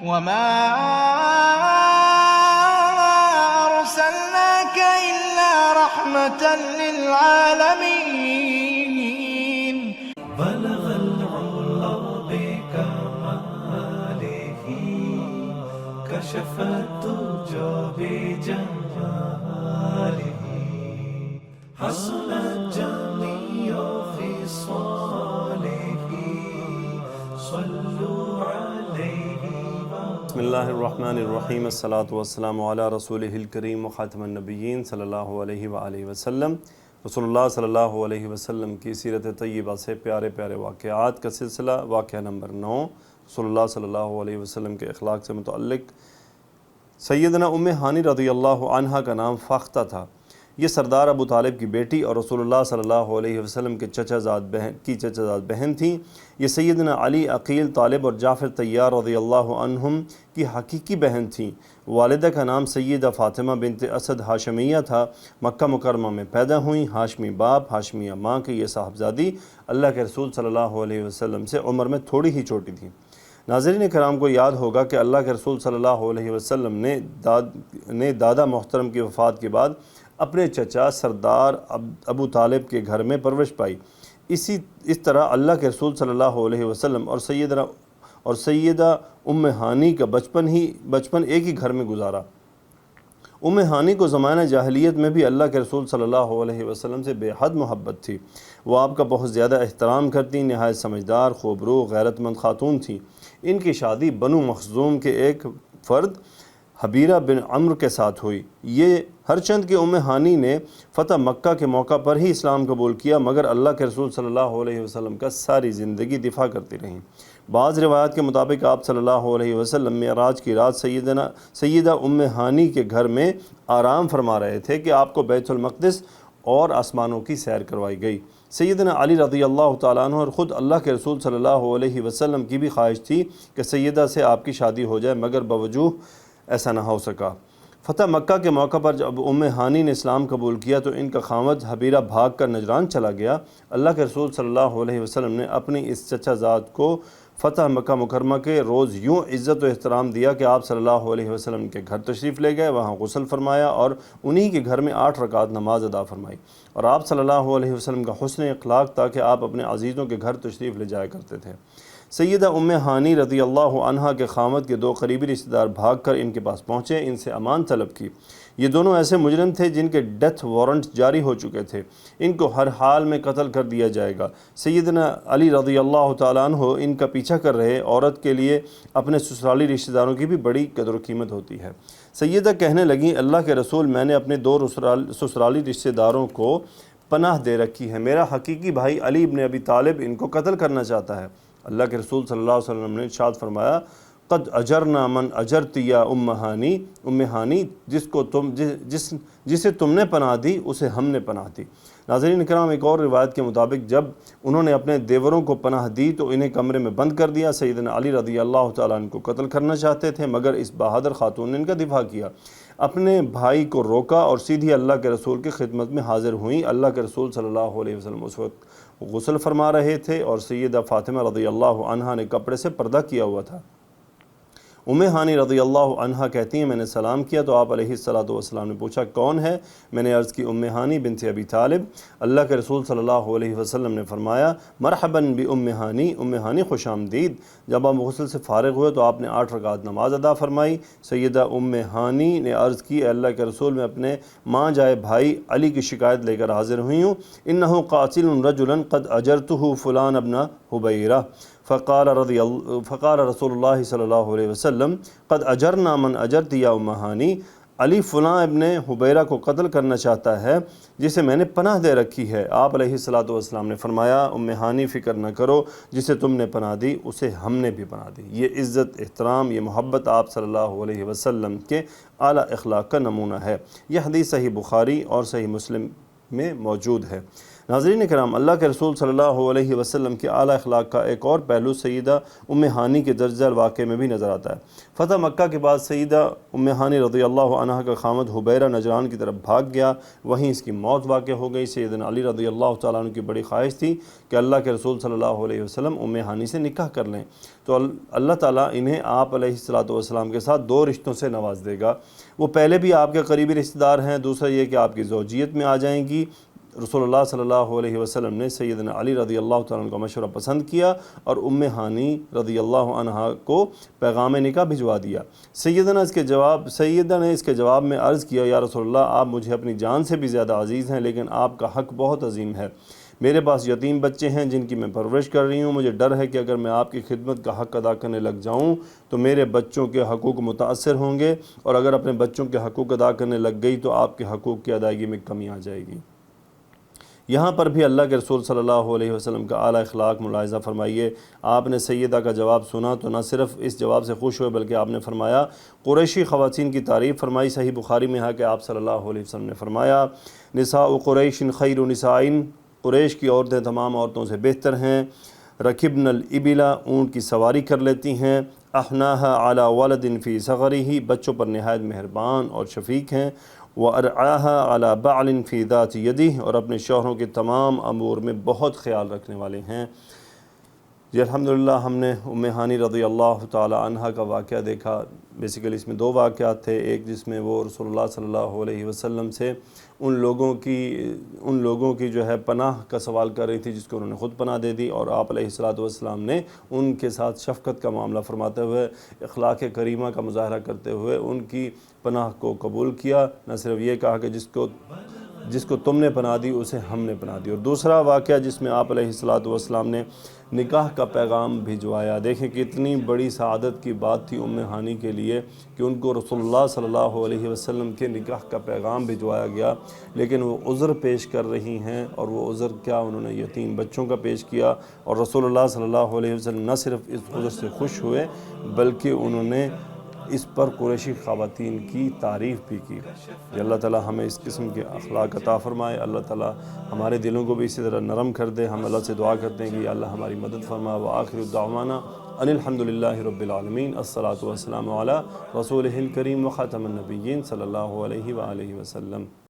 وما أرسلناك إلا رحمة للعالمين. بلغ العلا بكماله كشف الدجى بجماله حسن الجميع في صالح صلوا عليه. بسم اللہ الرحمن الرحیم، الصلاۃ والسلام علی رسولہ الکریم وخاتم النبیین صلی اللہ علیہ وآلہ وسلم۔ رسول اللہ صلی اللہ علیہ وسلم کی سیرت طیبہ سے پیارے پیارے واقعات کا سلسلہ، واقعہ نمبر 9، رسول اللہ صلی اللہ علیہ وسلم کے اخلاق سے متعلق۔ سیدنا ام ہانی رضی اللہ عنہ کا نام فاختہ تھا۔ یہ سردار ابو طالب کی بیٹی اور رسول اللہ صلی اللہ علیہ وسلم کے چچا زاد بہن تھیں۔ یہ سیدنا علی عقیل طالب اور جعفر طیار رضی اللہ عنہم کی حقیقی بہن تھیں۔ والدہ کا نام سیدہ فاطمہ بنت اسد ہاشمیہ تھا۔ مکہ مکرمہ میں پیدا ہوئیں۔ ہاشمی باپ ہاشمیہ ماں کی یہ صاحبزادی اللہ کے رسول صلی اللہ علیہ وسلم سے عمر میں تھوڑی ہی چھوٹی تھیں۔ ناظرین کرام کو یاد ہوگا کہ اللہ کے رسول صلی اللہ علیہ وسلم نے دادا محترم کی وفات کے بعد اپنے چچا سردار ابو طالب کے گھر میں پرورش پائی۔ اس طرح اللہ کے رسول صلی اللہ علیہ وسلم اور سیدہ ام ہانی کا بچپن ایک ہی گھر میں گزارا۔ ام ہانی کو زمانہ جاہلیت میں بھی اللہ کے رسول صلی اللہ علیہ وسلم سے بے حد محبت تھی۔ وہ آپ کا بہت زیادہ احترام کرتی، نہایت سمجھدار، خوبرو، غیرت مند خاتون تھیں۔ ان کی شادی بنو مخزوم کے ایک فرد حبیرہ بن عمرو کے ساتھ ہوئی۔ یہ ہرچند کہ ام ہانی نے فتح مکہ کے موقع پر ہی اسلام قبول کیا، مگر اللہ کے رسول صلی اللہ علیہ وسلم کا ساری زندگی دفاع کرتی رہیں۔ بعض روایات کے مطابق آپ صلی اللہ علیہ وسلم معراج کی رات سیدہ ام ہانی کے گھر میں آرام فرما رہے تھے کہ آپ کو بیت المقدس اور آسمانوں کی سیر کروائی گئی۔ سیدنا علی رضی اللہ تعالیٰ عنہ اور خود اللہ کے رسول صلی اللہ علیہ وسلم کی بھی خواہش تھی کہ سیدہ سے آپ کی شادی ہو جائے، مگر باوجود ایسا نہ ہو سکا۔ فتح مکہ کے موقع پر جب ام ہانی نے اسلام قبول کیا تو ان کا خاوند حبیرہ بھاگ کر نجران چلا گیا۔ اللہ کے رسول صلی اللہ علیہ وسلم نے اپنی اس چچا زاد کو فتح مکہ مکرمہ کے روز یوں عزت و احترام دیا کہ آپ صلی اللہ علیہ وسلم کے گھر تشریف لے گئے، وہاں غسل فرمایا اور انہی کے گھر میں 8 رکعت نماز ادا فرمائی۔ اور آپ صلی اللہ علیہ وسلم کا حسن اخلاق تھا کہ آپ اپنے عزیزوں کے گھر تشریف لے جایا کرتے تھے۔ سیدہ ام ہانی رضی اللہ عنہا کے خاوند کے 2 قریبی رشتہ دار بھاگ کر ان کے پاس پہنچے، ان سے امان طلب کی۔ یہ دونوں ایسے مجرم تھے جن کے ڈیتھ وارنٹ جاری ہو چکے تھے، ان کو ہر حال میں قتل کر دیا جائے گا۔ سیدنا علی رضی اللہ تعالیٰ عنہ ان کا پیچھا کر رہے۔ عورت کے لیے اپنے سسرالی رشتہ داروں کی بھی بڑی قدر و قیمت ہوتی ہے۔ سیدہ کہنے لگیں، اللہ کے رسول، میں نے اپنے 2 سسرالی رشتہ داروں کو پناہ دے رکھی ہے۔ میرا حقیقی بھائی علی ابن ابی طالب ان کو قتل کرنا چاہتا ہے۔ اللہ کے رسول صلی اللہ علیہ وسلم نے ارشاد فرمایا، قد اجرنا من اجرتی یا ام ہانی، جسے تم نے پناہ دی اسے ہم نے پناہ دی۔ ناظرین کرام، ایک اور روایت کے مطابق جب انہوں نے اپنے دیوروں کو پناہ دی تو انہیں کمرے میں بند کر دیا۔ سیدنا علی رضی اللہ تعالیٰ عنہ کو قتل کرنا چاہتے تھے، مگر اس بہادر خاتون نے ان کا دفاع کیا، اپنے بھائی کو روکا اور سیدھی اللہ کے رسول کی خدمت میں حاضر ہوئیں۔ اللہ کے رسول صلی اللہ علیہ وسلم اس وقت غسل فرما رہے تھے اور سیدہ فاطمہ رضی اللہ عنہا نے کپڑے سے پردہ کیا ہوا تھا۔ ام ہانی رضی اللہ عنہا کہتی ہیں، میں نے سلام کیا تو آپ علیہ السلام نے پوچھا کون ہے؟ میں نے عرض کی ام ہانی بنت ابی طالب۔ اللہ کے رسول صلی اللہ علیہ وسلم نے فرمایا، مرحباً بام ہانی، ام ہانی خوش آمدید۔ جب آپ غسل سے فارغ ہوئے تو آپ نے 8 رکعت نماز ادا فرمائی۔ سیدہ ام ہانی نے عرض کی، اے اللہ کے رسول، میں اپنے ماں جائے بھائی علی کی شکایت لے کر حاضر ہوئی ہوں۔ انہ قاتل رجلا قد اجرتہ فلان ابن حبیرہ۔ فقال رسول اللہ صلی اللہ علیہ وسلم، قد اجرنا من اجرت یا ام ہانی، علی فلاں ابن حبیرہ کو قتل کرنا چاہتا ہے جسے میں نے پناہ دے رکھی ہے۔ آپ علیہ السلام نے فرمایا، ام ہانی فکر نہ کرو، جسے تم نے پناہ دی اسے ہم نے بھی پناہ دی۔ یہ عزت، احترام، یہ محبت آپ صلی اللہ علیہ وسلم کے اعلیٰ اخلاق کا نمونہ ہے۔ یہ حدیث صحیح بخاری اور صحیح مسلم میں موجود ہے۔ ناظرین کرام، اللہ کے رسول صلی اللہ علیہ وسلم کے اعلیٰ اخلاق کا ایک اور پہلو سیدہ ام ہانی کے درجہ الواقع میں بھی نظر آتا ہے۔ فتح مکہ کے بعد سیدہ ام ہانی رضی اللہ عنہ کا خامد حبیرہ نجران کی طرف بھاگ گیا، وہیں اس کی موت واقع ہو گئی۔ سیدنا علی رضی اللہ تعالیٰ عنہ کی بڑی خواہش تھی کہ اللہ کے رسول صلی اللہ علیہ وسلم ام ہانی سے نکاح کر لیں، تو اللہ تعالیٰ انہیں آپ علیہ السلام کے ساتھ 2 رشتوں سے نواز دے گا۔ وہ پہلے بھی آپ کے قریبی رشتہ دار ہیں، دوسرا یہ کہ آپ کی زوجیت میں آ جائیں گی۔ رسول اللہ صلی اللہ علیہ وسلم نے سیدنا علی رضی اللہ تعالیٰ عنہ کا مشورہ پسند کیا اور ام ہانی رضی اللہ عنہ کو پیغام نکاح بھجوا دیا۔ سیدہ نے اس کے جواب میں عرض کیا، یا رسول اللہ، آپ مجھے اپنی جان سے بھی زیادہ عزیز ہیں، لیکن آپ کا حق بہت عظیم ہے۔ میرے پاس یتیم بچے ہیں جن کی میں پرورش کر رہی ہوں، مجھے ڈر ہے کہ اگر میں آپ کی خدمت کا حق ادا کرنے لگ جاؤں تو میرے بچوں کے حقوق متاثر ہوں گے، اور اگر اپنے بچوں کے حقوق ادا کرنے لگ گئی تو آپ کے حقوق کی ادائیگی میں کمی آ جائے گی۔ یہاں پر بھی اللہ کے رسول صلی اللہ علیہ وسلم کا اعلیٰ اخلاق ملاحظہ فرمائیے۔ آپ نے سیدہ کا جواب سنا تو نہ صرف اس جواب سے خوش ہوئے بلکہ آپ نے فرمایا، قریشی خواتین کی تعریف فرمائی۔ صحیح بخاری میں ہے کہ آپ صلی اللہ علیہ وسلم نے فرمایا، نساء قریش خیر نساء، قریش کی عورتیں تمام عورتوں سے بہتر ہیں۔ رکبن الابل، اونٹ کی سواری کر لیتی ہیں۔ احناها علی ولد فی صغرہ، بچوں پر نہایت مہربان اور شفیق ہیں۔ وَأَرْعَاهَا عَلَى بَعْلٍ فِي ذَاتِ يَدِهِ، اور اپنے شوہروں کے تمام امور میں بہت خیال رکھنے والے ہیں۔ جی الحمدللہ ہم نے ام ہانی رضی اللہ تعالی عنہ کا واقعہ دیکھا۔ بیسیکلی اس میں 2 واقعات تھے، ایک جس میں وہ رسول اللہ صلی اللہ علیہ وسلم سے ان لوگوں کی جو ہے پناہ کا سوال کر رہی تھی جس کو انہوں نے خود پناہ دے دی، اور آپ علیہ السلام نے ان کے ساتھ شفقت کا معاملہ فرماتے ہوئے، اخلاق کریمہ کا مظاہرہ کرتے ہوئے ان کی پناہ کو قبول کیا۔ نہ صرف یہ کہا کہ جس کو تم نے پناہ دی اسے ہم نے پناہ دی۔ اور دوسرا واقعہ جس میں آپ علیہ السلام نے نکاح کا پیغام بھجوایا۔ دیکھیں کتنی بڑی سعادت کی بات تھی ام ہانی کے لیے کہ ان کو رسول اللہ صلی اللہ علیہ وسلم کے نکاح کا پیغام بھجوایا گیا، لیکن وہ عذر پیش کر رہی ہیں، اور وہ عذر کیا، انہوں نے یتیم بچوں کا پیش کیا، اور رسول اللہ صلی اللہ علیہ وسلم نہ صرف اس عذر سے خوش ہوئے بلکہ انہوں نے اس پر قریشی خواتین کی تعریف بھی کی۔ کہ اللہ تعالیٰ ہمیں اس قسم کے اخلاق عطا فرمائے، اللہ تعالیٰ ہمارے دلوں کو بھی اسی طرح نرم کر دے۔ ہم اللہ سے دعا کرتے ہیں کہ یا اللہ ہماری مدد فرما۔ وآخر دعوانا ان الحمدللہ رب العالمین، الصلاۃ والسلام علی رسولہ الکریم وخاتم النبیین صلی اللہ علیہ وآلہ وسلم۔